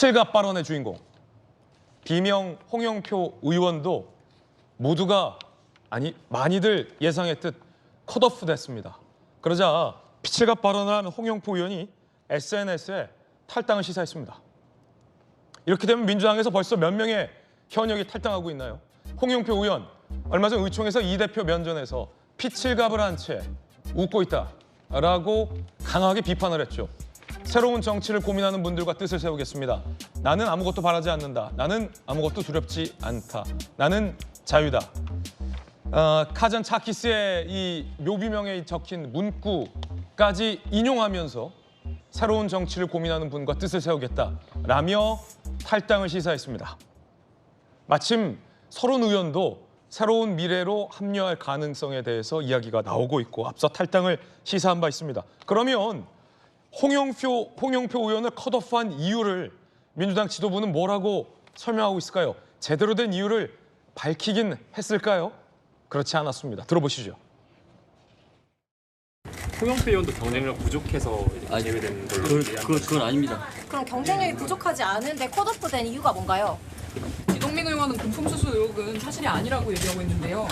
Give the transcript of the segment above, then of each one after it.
피칠갑 발언의 주인공 비명 홍영표 의원도 모두가 많이들 예상했듯 컷오프 됐습니다. 그러자 피칠갑 발언을 한 홍영표 의원이 SNS에 탈당을 시사했습니다. 이렇게 되면 민주당에서 벌써 몇 명의 현역이 탈당하고 있나요? 홍영표 의원 얼마 전 의총에서 이 대표 면전에서 피칠갑을 한 채 웃고 있다라고 강하게 비판을 했죠. 새로운 정치를 고민하는 분들과 뜻을 세우겠습니다. 나는 아무것도 바라지 않는다. 나는 아무것도 두렵지 않다. 나는 자유다. 카잔 차키스의 이 묘비명에 적힌 문구까지 인용하면서 새로운 정치를 고민하는 분과 뜻을 세우겠다라며 탈당을 시사했습니다. 마침 서른 의원도 새로운 미래로 합류할 가능성에 대해서 이야기가 나오고 있고 앞서 탈당을 시사한 바 있습니다. 그러면 홍영표 의원을 컷오프한 이유를 민주당 지도부는 뭐라고 설명하고 있을까요? 제대로 된 이유를 밝히긴 했을까요? 그렇지 않았습니다. 들어보시죠. 홍영표 의원도 경쟁력 부족해서 이렇게 제외된 걸로 그건 아닙니다. 그럼 경쟁력이 부족하지 않은데 컷오프된 이유가 뭔가요? 이동민 의원은 금품수수 의혹은 사실이 아니라고 얘기하고 있는데요.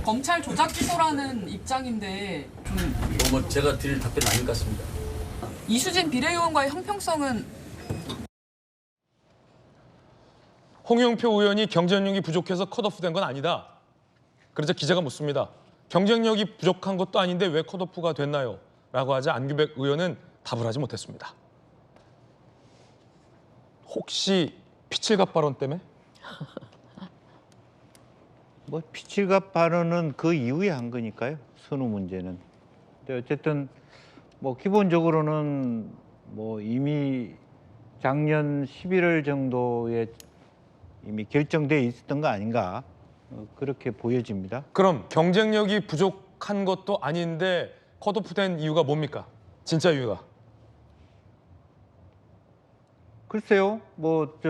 검찰 조작 기소라는 입장인데 좀 제가 드릴 답변 아닌 것 같습니다. 이수진 비례의원과의 형평성은 홍영표 의원이 경쟁력이 부족해서 컷오프된 건 아니다. 그래서 기자가 묻습니다. 경쟁력이 부족한 것도 아닌데 왜 컷오프가 됐나요? 라고 하자 안규백 의원은 답을 하지 못했습니다. 혹시 피칠갑 발언 때문에? 뭐 피칠갑 발언은 그 이후에 한 거니까요. 선후 문제는. 근데 어쨌든 뭐 기본적으로는 뭐 이미 작년 11월 정도에 이미 결정돼 있었던 거 아닌가 그렇게 보여집니다. 그럼 경쟁력이 부족한 것도 아닌데 컷오프된 이유가 뭡니까? 진짜 이유가? 글쎄요. 뭐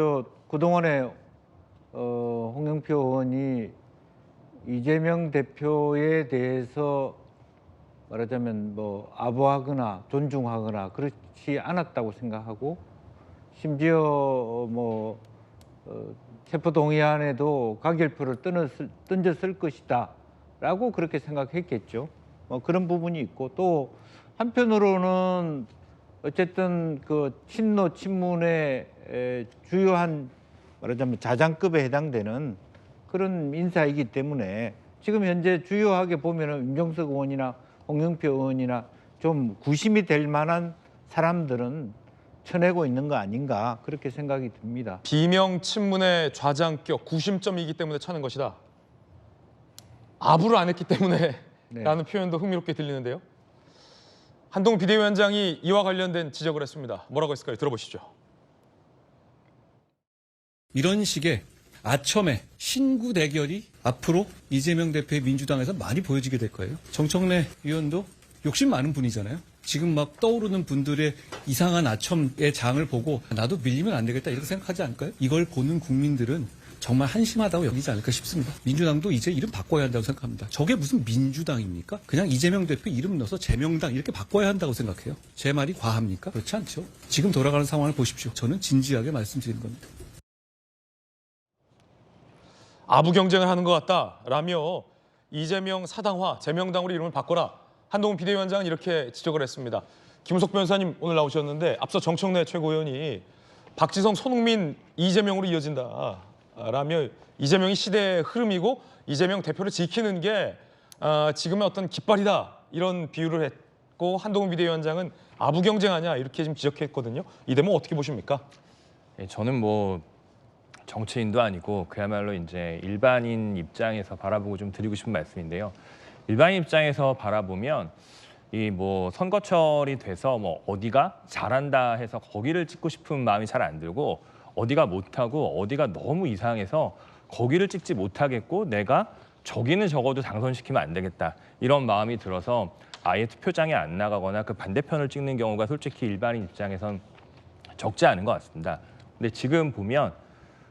그동안에 홍영표 의원이 이재명 대표에 대해서 말하자면 뭐 아부하거나 존중하거나 그렇지 않았다고 생각하고 심지어 뭐 체포동의안에도 가결표를 던졌을 것이다라고 그렇게 생각했겠죠. 그런 부분이 있고 또 한편으로는 어쨌든 그 친노 친문의 주요한 말하자면 자장급에 해당되는 그런 인사이기 때문에 지금 현재 주요하게 보면은 임종석 의원이나 홍영표 의원이나 좀 구심이 될 만한 사람들은 쳐내고 있는 거 아닌가 그렇게 생각이 듭니다. 비명 친문의 좌장격 구심점이기 때문에 차는 것이다. 아부를 안 했기 때문에 네. 라는 표현도 흥미롭게 들리는데요. 한동훈 비대위원장이 이와 관련된 지적을 했습니다. 뭐라고 했을까요? 들어보시죠. 이런 식의 아첨의 신구 대결이 앞으로 이재명 대표의 민주당에서 많이 보여지게 될 거예요. 정청래 의원도 욕심 많은 분이잖아요. 지금 막 떠오르는 분들의 이상한 아첨의 장을 보고 나도 밀리면 안 되겠다 이렇게 생각하지 않을까요? 이걸 보는 국민들은 정말 한심하다고 여기지 않을까 싶습니다. 민주당도 이제 이름 바꿔야 한다고 생각합니다. 저게 무슨 민주당입니까? 그냥 이재명 대표 이름 넣어서 제명당 이렇게 바꿔야 한다고 생각해요. 제 말이 과합니까? 그렇지 않죠. 지금 돌아가는 상황을 보십시오. 저는 진지하게 말씀드리는 겁니다. 아부 경쟁을 하는 것 같다라며 이재명 사당화, 제명당으로 이름을 바꿔라. 한동훈 비대위원장은 이렇게 지적을 했습니다. 김우석 변호사님 오늘 나오셨는데 앞서 정청래 최고위원이 박지성, 손흥민, 이재명으로 이어진다라며 이재명이 시대의 흐름이고 이재명 대표를 지키는 게 지금의 어떤 깃발이다 이런 비유를 했고 한동훈 비대위원장은 아부 경쟁하냐 이렇게 지금 지적했거든요. 이 대목 어떻게 보십니까? 저는 뭐 정치인도 아니고 그야말로 이제 일반인 입장에서 바라보고 좀 드리고 싶은 말씀인데요. 일반인 입장에서 바라보면 이 뭐 선거철이 돼서 뭐 어디가 잘한다 해서 거기를 찍고 싶은 마음이 잘 안 들고 어디가 못하고 어디가 너무 이상해서 거기를 찍지 못하겠고 내가 저기는 적어도 당선시키면 안 되겠다 이런 마음이 들어서 아예 투표장에 안 나가거나 그 반대편을 찍는 경우가 솔직히 일반인 입장에선 적지 않은 것 같습니다. 근데 지금 보면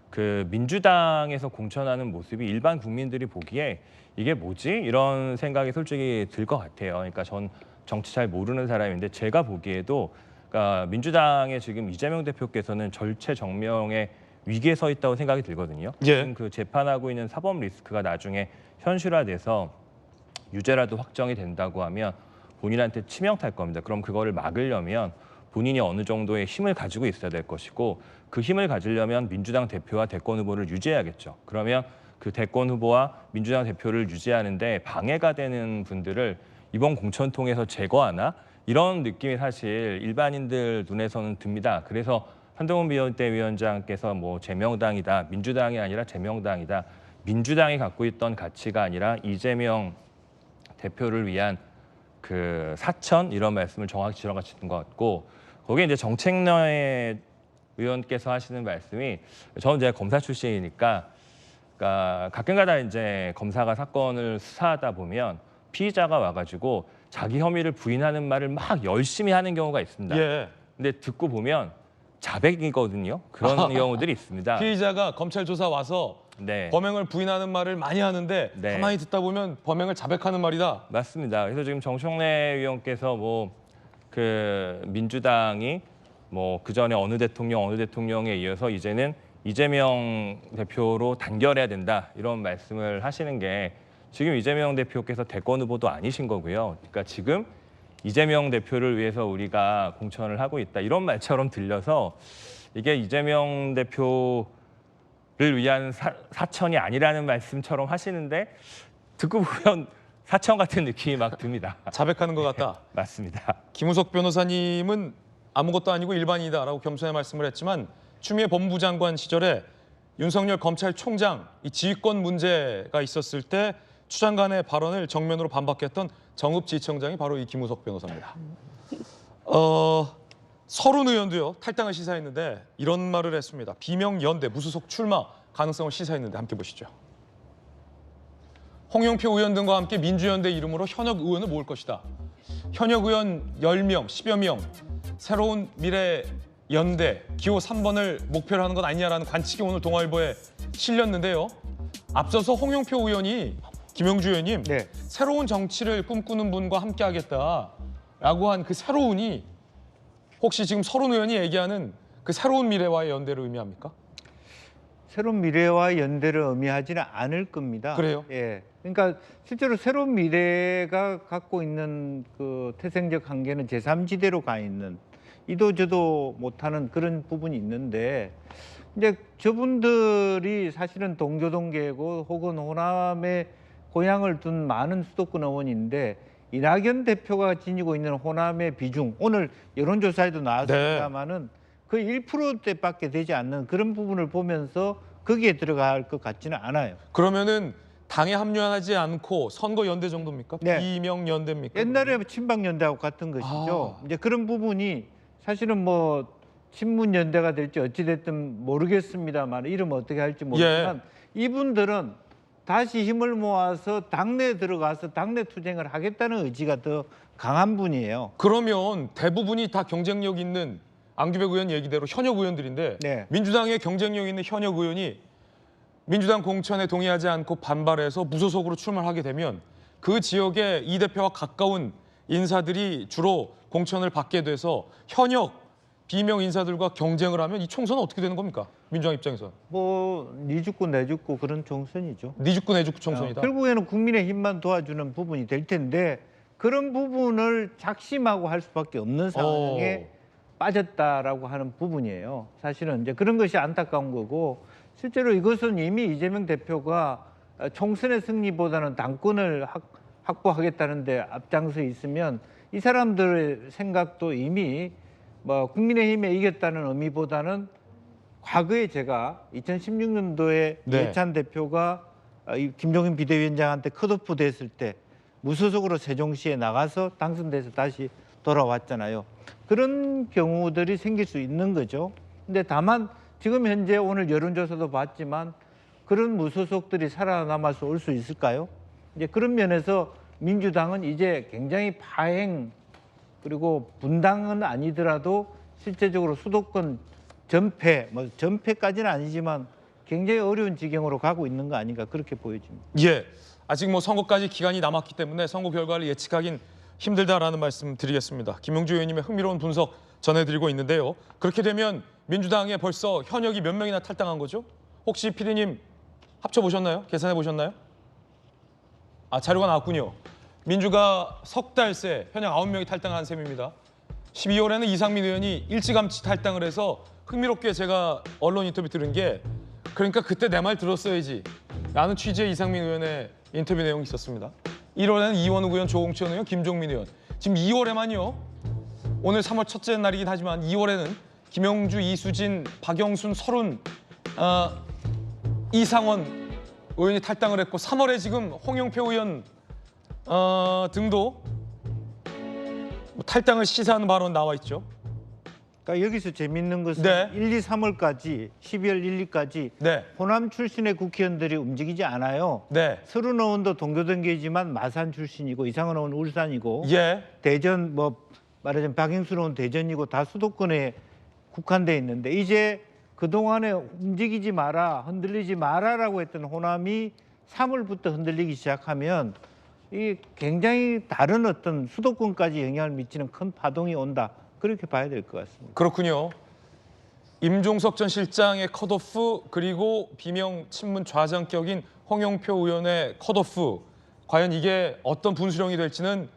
그 민주당에서 공천하는 모습이 일반 국민들이 보기에 이게 뭐지? 이런 생각이 솔직히 들 것 같아요. 그러니까 전 정치 잘 모르는 사람인데 제가 보기에도 그러니까 민주당의 지금 이재명 대표께서는 절체정명의 위기에 서 있다고 생각이 들거든요. 예. 지금 그 재판하고 있는 사법 리스크가 나중에 현실화돼서 유죄라도 확정이 된다고 하면 본인한테 치명타일 겁니다. 그럼 그거를 막으려면 본인이 어느 정도의 힘을 가지고 있어야 될 것이고 그 힘을 가지려면 민주당 대표와 대권 후보를 유지해야겠죠. 그러면 그 대권 후보와 민주당 대표를 유지하는데 방해가 되는 분들을 이번 공천 통해서 제거하나? 이런 느낌이 사실 일반인들 눈에서는 듭니다. 그래서 한동훈 비대위원장께서 뭐 제명당이다, 민주당이 아니라 제명당이다, 민주당이 갖고 있던 가치가 아니라 이재명 대표를 위한 그 사천 이런 말씀을 정확히 지어가시는 것 같고 거기에 이제 정책너의 의원께서 하시는 말씀이 저는 제가 검사 출신이니까 그러니까 가끔가다 이제 검사가 사건을 수사하다 보면 피의자가 와가지고 자기 혐의를 부인하는 말을 막 열심히 하는 경우가 있습니다. 예. 근데 듣고 보면 자백이거든요. 그런 경우들이 있습니다. 피의자가 검찰 조사 와서 네. 범행을 부인하는 말을 많이 하는데 네. 가만히 듣다 보면 범행을 자백하는 말이다. 맞습니다. 그래서 지금 정청래 의원께서 뭐 그 민주당이 뭐 그 전에 어느 대통령에 이어서 이제는 이재명 대표로 단결해야 된다 이런 말씀을 하시는 게 지금 이재명 대표께서 대권 후보도 아니신 거고요. 그러니까 지금 이재명 대표를 위해서 우리가 공천을 하고 있다 이런 말처럼 들려서 이게 이재명 대표를 위한 사천이 아니라는 말씀처럼 하시는데 듣고 보면 사천 같은 느낌이 막 듭니다. 자백하는 것 같다. 맞습니다. 김우석 변호사님은 아무것도 아니고 일반이다라고 겸손히 말씀을 했지만 추미애 법무부 장관 시절에 윤석열 검찰총장 이 지휘권 문제가 있었을 때 추 장관의 발언을 정면으로 반박했던 정읍지청장이 바로 이 김우석 변호사입니다. 서른 의원도요 탈당을 시사했는데 이런 말을 했습니다. 비명연대 무소속 출마 가능성을 시사했는데 함께 보시죠. 홍영표 의원 등과 함께 민주연대 이름으로 현역 의원을 모을 것이다. 현역 의원 10명, 10여 명, 새로운 미래 연대, 기호 3번을 목표로 하는 것 아니냐라는 관측이 오늘 동아일보에 실렸는데요. 앞서서 홍영표 의원이 김영주 의원님, 네. 새로운 정치를 꿈꾸는 분과 함께 하겠다라고 한 그 새로운이 혹시 지금 서른 의원이 얘기하는 그 새로운 미래와의 연대를 의미합니까? 새로운 미래와 연대를 의미하지는 않을 겁니다. 그래요? 예. 그러니까 실제로 새로운 미래가 갖고 있는 그 태생적 한계는 제3지대로 가 있는 이도저도 못하는 그런 부분이 있는데 이제 저분들이 사실은 동교동계고 혹은 호남에 고향을 둔 많은 수도권 의원인데 이낙연 대표가 지니고 있는 호남의 비중 오늘 여론조사에도 나왔습니다만은 거의 1%대밖에 되지 않는 그런 부분을 보면서 거기에 들어갈 것 같지는 않아요. 그러면은 당에 합류하지 않고 선거 연대 정도입니까? 네. 비명 연대입니까? 옛날에 친박연대하고 같은 것이죠. 이제 그런 부분이 사실은 뭐 친문연대가 될지 어찌됐든 모르겠습니다만 이름 어떻게 할지 모르지만 이분들은 다시 힘을 모아서 당내에 들어가서 당내 투쟁을 하겠다는 의지가 더 강한 분이에요. 그러면 대부분이 다 경쟁력 있는 안규백 의원 얘기대로 현역 의원들인데 네. 민주당의 경쟁력 있는 현역 의원이 민주당 공천에 동의하지 않고 반발해서 무소속으로 출마하게 되면 그 지역의 이 대표와 가까운 인사들이 주로 공천을 받게 돼서 현역 비명 인사들과 경쟁을 하면 이 총선은 어떻게 되는 겁니까? 민주당 입장에서. 뭐 니 죽고 내 죽고 그런 총선이죠. 네 죽고 내 죽고 총선이다. 결국에는 국민의힘만 도와주는 부분이 될 텐데 그런 부분을 작심하고 할 수밖에 없는 상황에 빠졌다라고 하는 부분이에요. 사실은 이제 그런 것이 안타까운 거고 실제로 이것은 이미 이재명 대표가 총선의 승리보다는 당권을 확보하겠다는데 앞장서 있으면 이 사람들의 생각도 이미 뭐 국민의힘에 이겼다는 의미보다는 과거에 제가 2016년도에 네. 이해찬 대표가 김종인 비대위원장한테 컷오프 됐을 때 무소속으로 세종시에 나가서 당선돼서 다시 돌아왔잖아요. 그런 경우들이 생길 수 있는 거죠. 근데 다만 지금 현재 오늘 여론조사도 봤지만 그런 무소속들이 살아남아서 올 수 있을까요? 이제 그런 면에서 민주당은 이제 굉장히 파행 그리고 분당은 아니더라도 실제적으로 수도권 전패, 뭐 전패까지는 아니지만 굉장히 어려운 지경으로 가고 있는 거 아닌가 그렇게 보여집니다. 예, 아직 뭐 선거까지 기간이 남았기 때문에 선거 결과를 예측하긴 힘들다라는 말씀 드리겠습니다. 김용주 의원님의 흥미로운 분석 전해드리고 있는데요. 그렇게 되면 민주당에 벌써 현역이 몇 명이나 탈당한 거죠? 혹시 피디님 합쳐보셨나요? 계산해보셨나요? 자료가 나왔군요. 민주가 석 달 새 현역 9명이 탈당한 셈입니다. 12월에는 이상민 의원이 일찌감치 탈당을 해서 흥미롭게 제가 언론 인터뷰 들은 게 그러니까 그때 내 말 들었어야지 라는 취지의 이상민 의원의 인터뷰 내용이 있었습니다. 1월에는 이원욱 의원, 조홍천 의원, 김종민 의원. 지금 2월에만요. 오늘 3월 첫째 날이긴 하지만 2월에는 김영주, 이수진, 박영순, 설훈, 이상원 의원이 탈당을 했고 3월에 지금 홍영표 의원 등도 탈당을 시사하는 발언 나와 있죠. 그러니까 여기서 재밌는 것은 네. 1, 2, 3월까지 12월 1, 2까지 네, 호남 출신의 국회의원들이 움직이지 않아요. 네, 서른 의원도 동교동계이지만 마산 출신이고 이상은 의원 울산이고 예, 대전 뭐 말하자면 박영순 의원 대전이고 다 수도권에 국한돼 있는데 이제 그동안에 움직이지 마라, 흔들리지 마라라고 했던 호남이 3월부터 흔들리기 시작하면 이 굉장히 다른 어떤 수도권까지 영향을 미치는 큰 파동이 온다. 그렇게 봐야 될 것 같습니다. 그렇군요. 임종석 전 실장의 컷오프 그리고 비명 친문 좌장격인 홍영표 의원의 컷오프 과연 이게 어떤 분수령이 될지는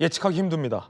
예측하기 힘듭니다.